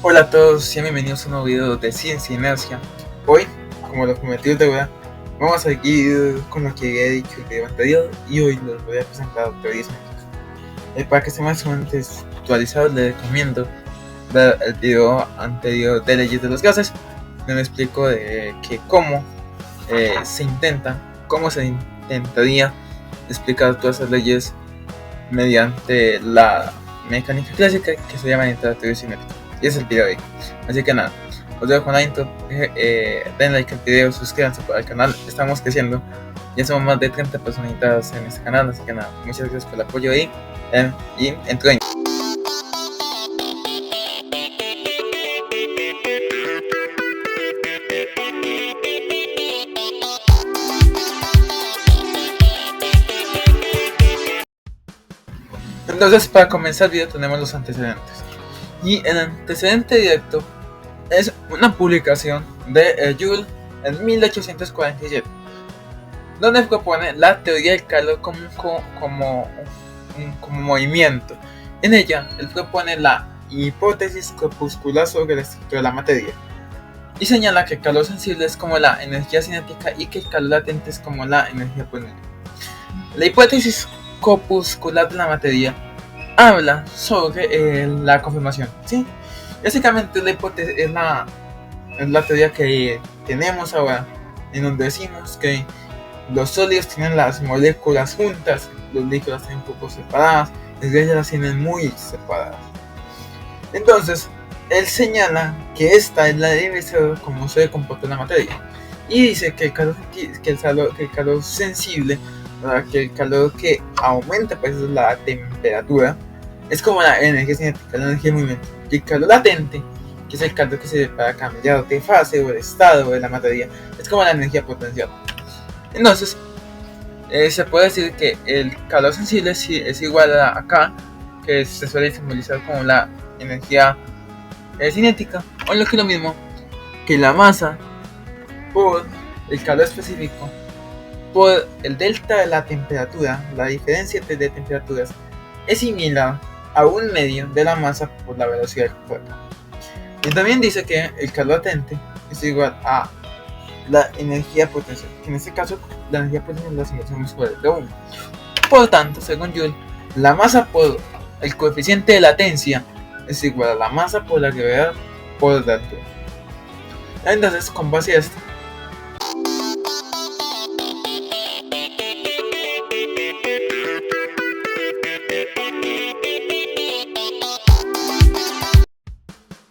Hola a todos y bienvenidos a un nuevo video de Ciencia e Inercia. Hoy, como lo prometido de deuda, vamos a seguir con lo que había dicho el video anterior y hoy les voy a presentar teorías médicas. Para que estén más actualizados, les recomiendo ver el video anterior de leyes de los gases, donde explico de que cómo se intentaría explicar todas esas leyes mediante la mecánica clásica que se llama la teoría cinética. Y es el video de hoy. Así que nada, os dejo con la intro. Den like al video, suscríbanse para el canal. Estamos creciendo. Ya somos más de 30 personitas en este canal. Así que nada, muchas gracias por el apoyo ahí. Y entro en. Entonces, para comenzar el video tenemos los antecedentes. Y el antecedente directo es una publicación de Joule en 1847, donde propone la teoría del calor como movimiento. En ella, él propone la hipótesis corpuscular sobre la estructura de la materia y señala que el calor sensible es como la energía cinética y que el calor latente es como la energía potente. La hipótesis corpuscular de la materia habla sobre la confirmación, ¿sí? Básicamente la hipótesis es la teoría que tenemos ahora, en donde decimos que los sólidos tienen las moléculas juntas, los líquidos las tienen un poco separadas, las gases las tienen muy separadas. Entonces, él señala que esta es la debe ser como se comporta la materia, y dice que el calor sensible, que el calor que aumenta pues la temperatura, es como la energía cinética, la energía de movimiento. Y el calor latente, que es el calor que se ve para cambiar de fase o de estado de la materia, es como la energía potencial. Entonces, se puede decir que el calor sensible es igual a acá, que se suele simbolizar como la energía cinética, o lo que es lo mismo, que la masa por el calor específico, por el delta de la temperatura, la diferencia de temperaturas, es similar a un medio de la masa por la velocidad del cuerpo. Y también dice que el calor latente es igual a la energía potencial, que en este caso la energía potencial la simbolizamos por el de 1. Por tanto, según Joule, la masa por el coeficiente de latencia es igual a la masa por la gravedad por la altura. Entonces, con base a esto,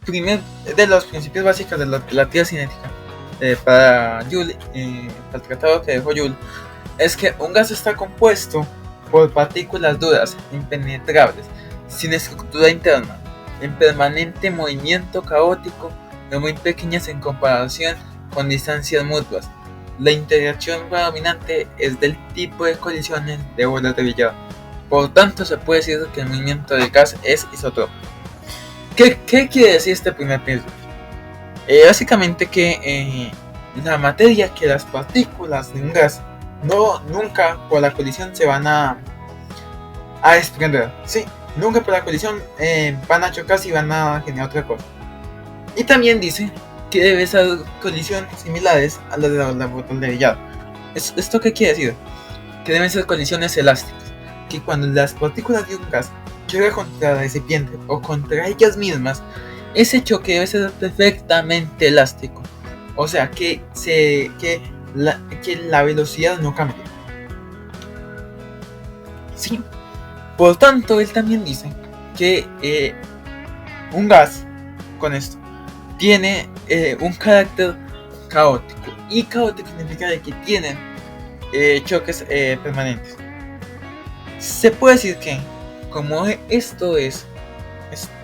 primer de los principios básicos de la relatividad cinética para Joule, para el tratado que dejó Joule, es que un gas está compuesto por partículas duras, impenetrables, sin estructura interna, en permanente movimiento caótico y muy pequeñas en comparación con distancias mutuas. La interacción predominante es del tipo de colisiones de bolas de billar. Por tanto, se puede decir que el movimiento del gas es isotrópico. ¿Qué quiere decir este primer principio? Básicamente que la materia, que las partículas de un gas nunca por la colisión se van a desprender, ¿sí? Nunca por la colisión van a chocar y van a generar otra cosa. Y también dice que debe ser colisiones similares a las de la bola de billar. ¿Esto qué quiere decir? Que deben ser colisiones elásticas, que cuando las partículas de un gas chocan contra la recipiente o contra ellas mismas, ese choque debe ser perfectamente elástico, o sea que la velocidad no cambia. Sí. Por tanto, él también dice que un gas con esto tiene un carácter caótico, y caótico significa que tienen choques permanentes. Se puede decir que como esto es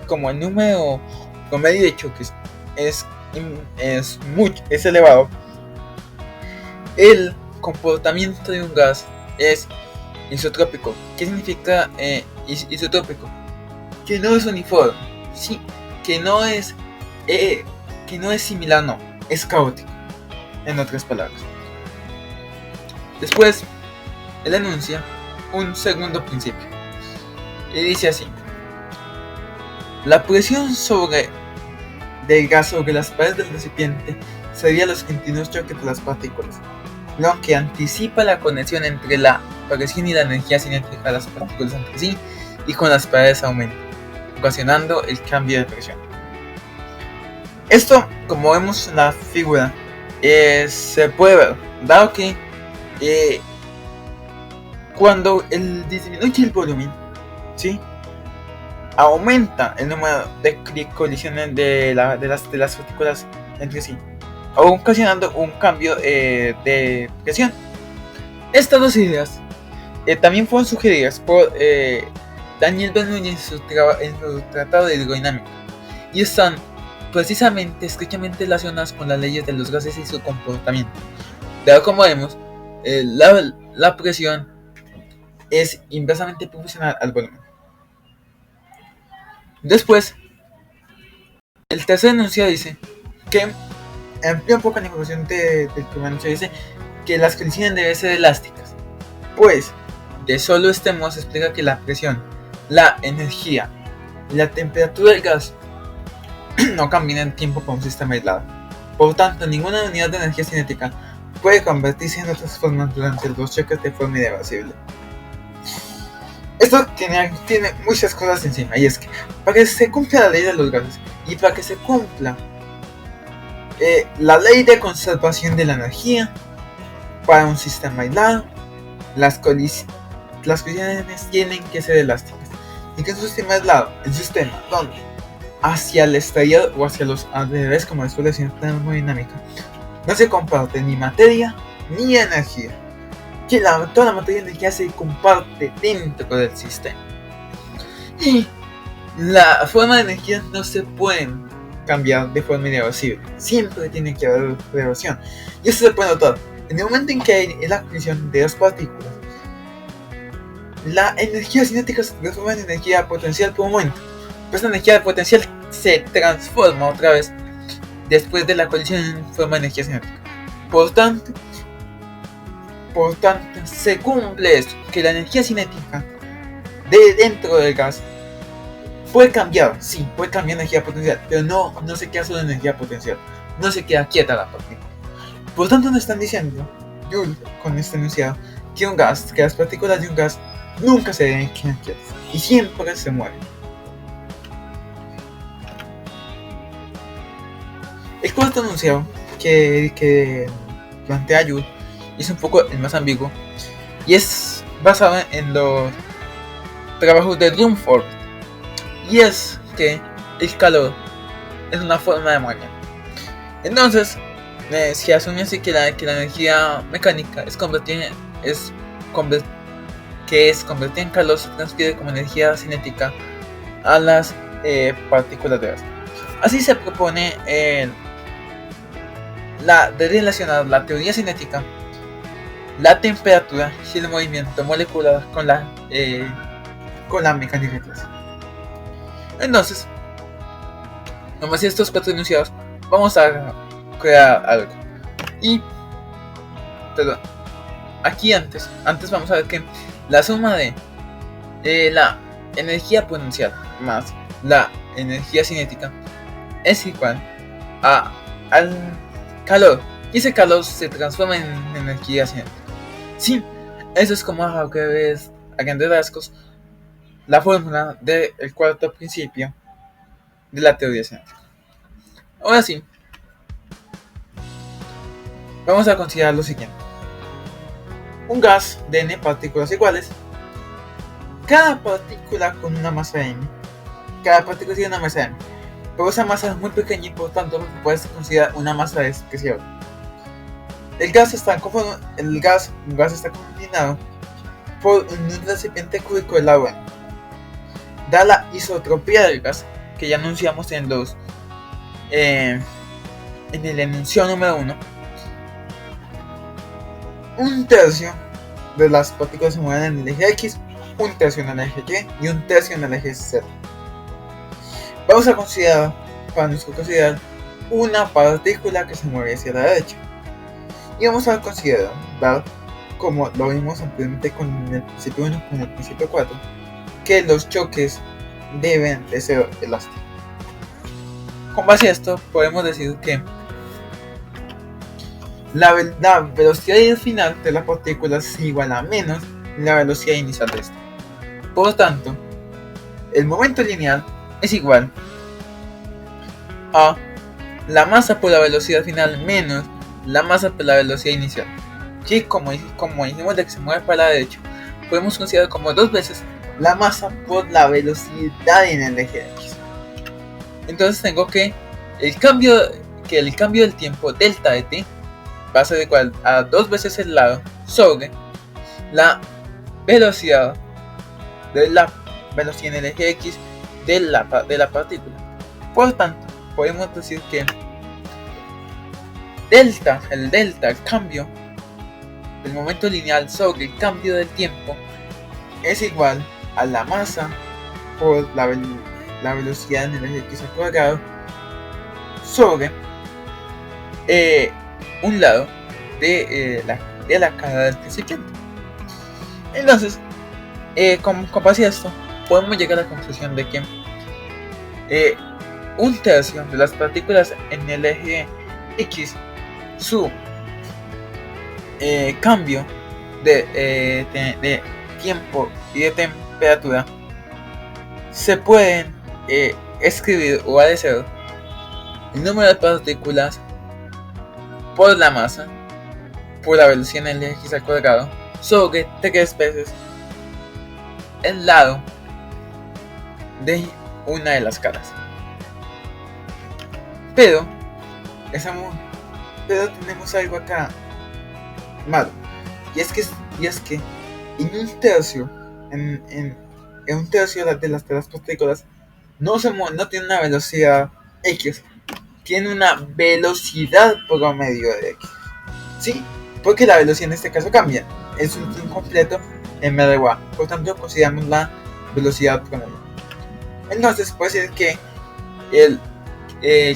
como el número promedio de choques es elevado, el comportamiento de un gas es isotrópico. ¿Qué significa isotrópico? Que no es uniforme, sí, que no es similar, no, es caótico, en otras palabras. Después, él enuncia un segundo principio y dice así: la presión sobre del gas sobre las paredes del recipiente serían los continuos choques de las partículas, lo que anticipa la conexión entre la presión y la energía cinética de las partículas entre sí y con las paredes aumenta, ocasionando el cambio de presión. Esto, como vemos en la figura, se puede ver, dado que cuando disminuye el volumen, ¿sí?, aumenta el número de colisiones de las partículas entre sí, ocasionando un cambio de presión. Estas dos ideas también fueron sugeridas por Daniel Bernoulli en su tratado de hidrodinámica y están precisamente estrechamente relacionadas con las leyes de los gases y su comportamiento. Dado como vemos, la presión es inversamente proporcional al volumen. Después, el tercer enunciado dice que amplía un poco la información del primer enunciado, dice que las colisiones deben ser elásticas, pues de solo este modo se explica que la presión, la energía y la temperatura del gas no cambian en tiempo para un sistema aislado. Por tanto, ninguna unidad de energía cinética puede convertirse en otras formas durante los choques de forma irreversible. Esto tiene muchas cosas encima, y es que para que se cumpla la ley de los gases y para que se cumpla la ley de conservación de la energía para un sistema aislado, las colisiones tienen que ser elásticas. Y que es un sistema aislado, el sistema donde hacia el exterior o hacia los alrededores, como les suele decir en termodinámica, no se comparte ni materia ni energía, que toda la materia y energía se comparte dentro del sistema, y la forma de energía no se puede cambiar de forma irreversible, siempre tiene que haber reversión, y eso se puede notar en el momento en que hay la colisión de dos partículas. La energía cinética se transforma en energía potencial por un momento, pero esta energía potencial se transforma otra vez después de la colisión en forma de energía cinética. Por tanto, se cumple esto, que la energía cinética de dentro del gas puede cambiar, sí, puede cambiar energía potencial, pero no se queda solo energía potencial, no se queda quieta la partícula. Por tanto, nos están diciendo, Joule, con este enunciado, que las partículas de un gas nunca se deben quedar quietas y siempre se mueven. El cuarto enunciado que plantea Joule es un poco el más ambiguo y es basado en los trabajos de Rutherford, y es que el calor es una forma de movimiento. Entonces, se asume así que la energía mecánica es convertida en calor, se transfiere como energía cinética a las partículas de gas. Así se propone de relacionar la teoría cinética, la temperatura y el movimiento molecular con la mecánica clásica. Entonces, nomás estos cuatro enunciados, vamos a crear algo. Aquí antes vamos a ver que la suma de la energía potencial más la energía cinética es igual al calor, y ese calor se transforma en energía cinética. Sí, eso es como a grandes rasgos la fórmula del cuarto principio de la teoría cinética. Ahora sí, vamos a considerar lo siguiente: un gas de n partículas iguales, cada partícula con una masa m, cada partícula tiene una masa m, pero esa masa es muy pequeña y por tanto puedes considerar una masa despreciable. Un gas está combinado por un recipiente cúbico de agua. Da la isotropía del gas, que ya anunciamos en el enunciado número 1. Un tercio de las partículas se mueven en el eje X, un tercio en el eje Y y un tercio en el eje Z. Vamos a considerar una partícula que se mueve hacia la derecha. Y vamos a considerar, como lo vimos anteriormente con el principio 1 con el principio 4, que los choques deben de ser elásticos. Con base a esto, podemos decir que la velocidad final de la partícula es igual a menos la velocidad inicial de esta. Por lo tanto, el momento lineal es igual a la masa por la velocidad final menos la masa por la velocidad inicial. Que como dijimos de que se mueve para la derecha, podemos considerar como 2 veces la masa por la velocidad en el eje de X. Entonces tengo que el cambio del tiempo delta de t va a ser igual a 2 veces el lado sobre la velocidad en el eje X de la partícula. Por tanto, podemos decir que el cambio del momento lineal sobre el cambio del tiempo es igual a la masa por la velocidad en el eje X al cuadrado sobre un lado de la cara del principiante. Entonces, con base a esto, podemos llegar a la conclusión de que un tercio de las partículas en el eje X, su cambio de tiempo y de temperatura, se pueden escribir o adecer el número de partículas por la masa por la velocidad en el eje X al cuadrado sobre 3 veces el lado de una de las caras. Pero tenemos algo acá malo, y es que en un tercio de las partículas no tiene una velocidad X, tiene una velocidad promedio de X. ¿Sí? Porque la velocidad en este caso cambia. Es un completo en vez de y. Por tanto, consideramos la velocidad promedio. Entonces, puede ser que el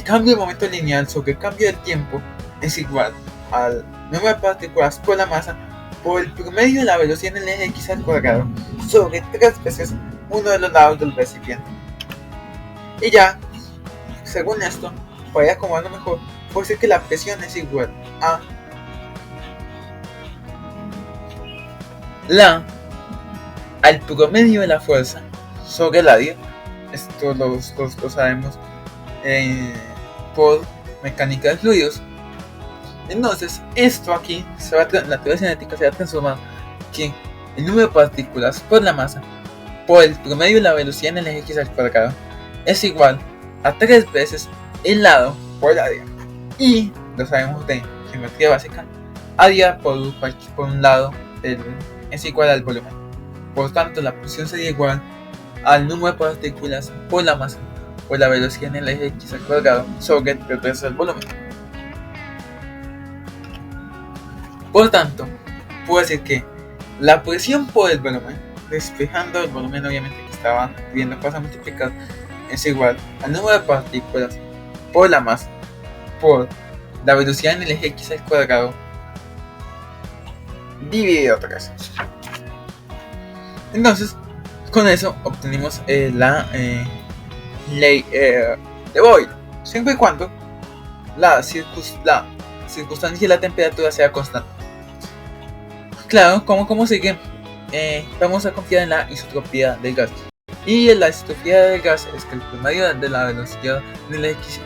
cambio de momento lineal sobre el cambio del tiempo es igual al número de partículas por la masa por el promedio de la velocidad en el eje X al cuadrado sobre 3 veces uno de los lados del recipiente. Y ya, según esto, para ir acomodando mejor, puede ser que la presión es igual a al promedio de la fuerza sobre el área. Esto lo sabemos por mecánica de fluidos. Entonces, esto aquí la teoría cinética se va a transformar que el número de partículas por la masa por el promedio de la velocidad en el eje X al cuadrado es igual a 3 veces el lado por el área. Y lo sabemos de geometría básica, área por un lado es igual al volumen. Por tanto, la presión sería igual al número de partículas por la masa por la velocidad en el eje X al cuadrado sobre 3 veces el volumen. Por tanto, puedo decir que la presión por el volumen, despejando el volumen obviamente que estaba viendo cosas multiplicadas, es igual al número de partículas por la masa por la velocidad en el eje X al cuadrado dividido 3. Entonces, con eso obtenemos la ley de Boyle, siempre y cuando la circunstancia y la temperatura sea constante. Claro, como sigue, vamos a confiar en la isotropía del gas. Y la isotropía del gas es que el promedio de la velocidad en el eje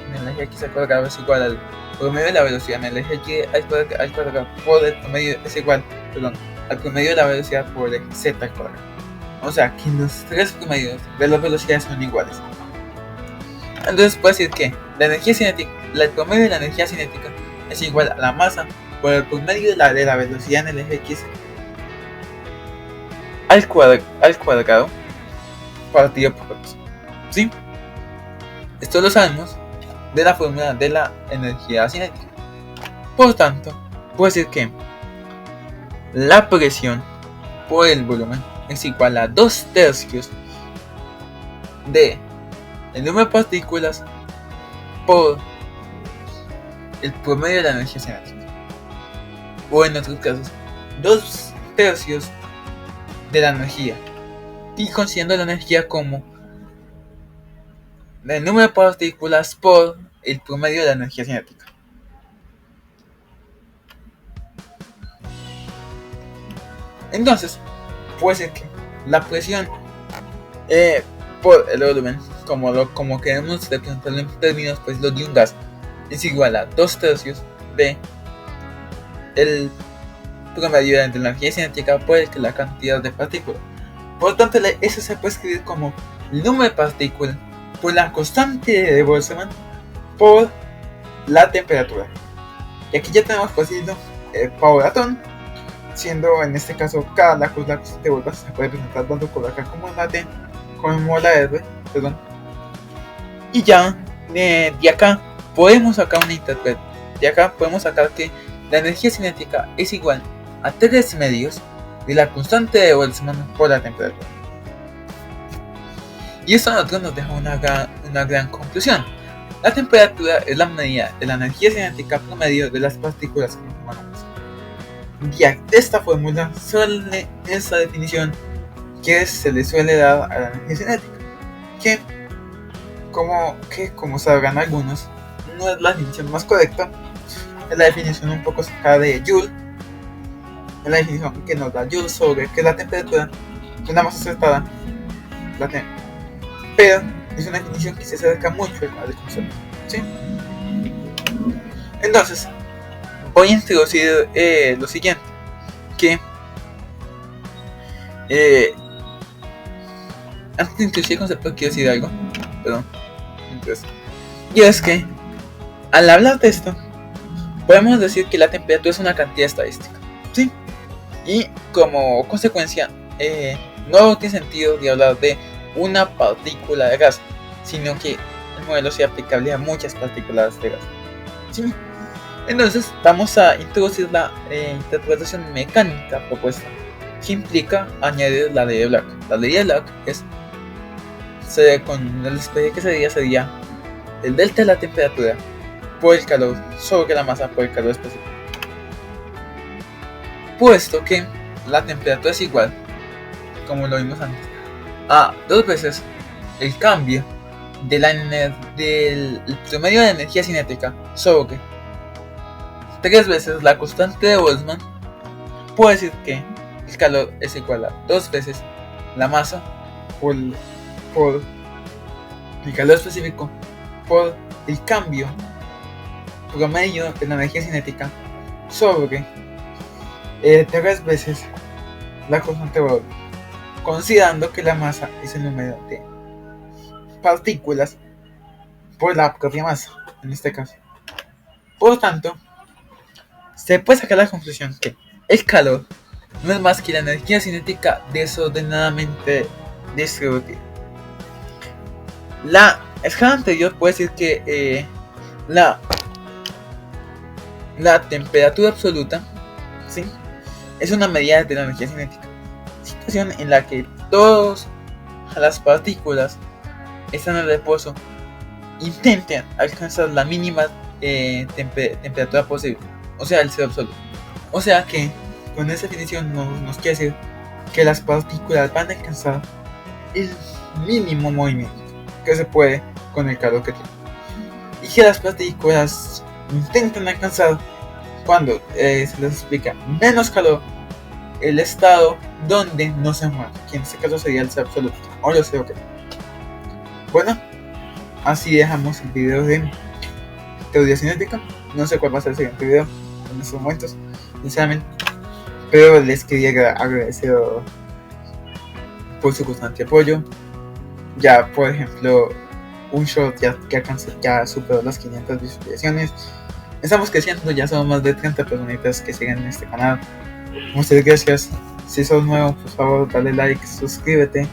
X al cuadrado es igual al promedio de la velocidad en el eje X al cuadrado por el promedio es igual, al promedio de la velocidad por el eje Z al cuadrado. O sea que los 3 promedios de las velocidades son iguales. Entonces puedo decir que el promedio de la energía cinética es igual a la masa por el promedio de la velocidad en el eje X al cuadrado partido por 2. ¿Sí? Esto lo sabemos de la fórmula de la energía cinética. Por tanto, puedo decir que la presión por el volumen es igual a 2/3 de el número de partículas por el promedio de la energía cinética. O en otros casos, 2/3 de la energía. Y considerando la energía como del número de partículas por el promedio de la energía cinética. Entonces, puede ser que la presión por el volumen, como queremos representarlo en términos pues, de un gas, es igual a 2/3 de el promedio de la energía cinética por la cantidad de partículas. Por lo tanto, eso se puede escribir como el número de partículas por la constante de Boltzmann por la temperatura. Y aquí ya tenemos posible Power Atón, siendo en este caso K la constante de Boltzmann se puede representar tanto por acá como la T, como la R, perdón. Y ya de acá podemos sacar una interpret. De acá podemos sacar que la energía cinética es igual a 3 medios de la constante de Boltzmann por la temperatura. Y esto a nosotros nos deja una gran conclusión. La temperatura es la medida de la energía cinética promedio de las partículas que formamos. Ya de esta fórmula sale esta definición que se le suele dar a la energía cinética, que como sabrán algunos, no es la definición más correcta, es la definición un poco sacada de Joule, es la definición que nos da Joule sobre que la temperatura es la más acertada, pero es una definición que se acerca mucho al concepto, ¿sí? Entonces, voy a introducir lo siguiente, que antes de introducir el concepto quiero decir algo, perdón. Entonces, y es que al hablar de esto podemos decir que la temperatura es una cantidad estadística, ¿sí? Y como consecuencia no tiene sentido de hablar de una partícula de gas, sino que el modelo sea aplicable a muchas partículas de gas, ¿sí? Entonces vamos a introducir la interpretación mecánica propuesta, que implica añadir la ley de Black. La ley de Black con el despegue que sería el delta de la temperatura por el calor sobre la masa por el calor específico, puesto que la temperatura es igual, como lo vimos antes, a 2 veces el cambio del promedio de energía cinética sobre 3 veces la constante de Boltzmann. Puedo decir que el calor es igual a 2 veces la masa por el calor específico por el cambio promedio de la energía cinética sobre 3 veces la constante de Boltzmann, considerando que la masa es el número de partículas por la propia masa en este caso. Por lo tanto, se puede sacar la conclusión que el calor no es más que la energía cinética desordenadamente distribuida. La escala anterior puede decir que la temperatura absoluta, ¿sí?, es una medida de la energía cinética, situación en la que todas las partículas están en reposo intenten alcanzar la mínima temperatura posible, o sea, el cero absoluto. O sea que con esa definición nos quiere decir que las partículas van a alcanzar el mínimo movimiento que se puede con el calor que tienen, y que las partículas intentan alcanzar, cuando se les explica menos calor, el estado donde no se mueve, que en este caso sería el cero absoluto o el cero. Bueno, así dejamos el video de teoría cinética. No sé cuál va a ser el siguiente video en estos momentos, sinceramente, pero les quería agradecer por su constante apoyo. Ya, por ejemplo, un short ya superó las 500 visualizaciones. Estamos creciendo, ya somos más de 30 personitas que siguen en este canal. Muchas gracias. Si sos nuevo, por favor, dale like, suscríbete,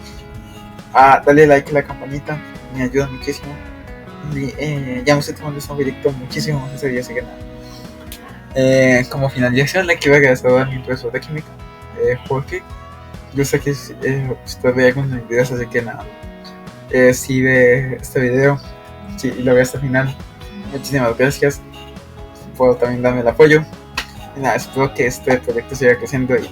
dale like a la campanita, me ayuda muchísimo. Y ya me estoy tomando un directo muchísimo ese día, así que nada. Como finalización, le quiero agradecer a mi profesor de química, Jorge. Yo sé que usted ve algunos videos, así que nada. Si ve este video, si lo ve hasta el final, muchísimas gracias por también darme el apoyo. Y nada, espero que este proyecto siga creciendo y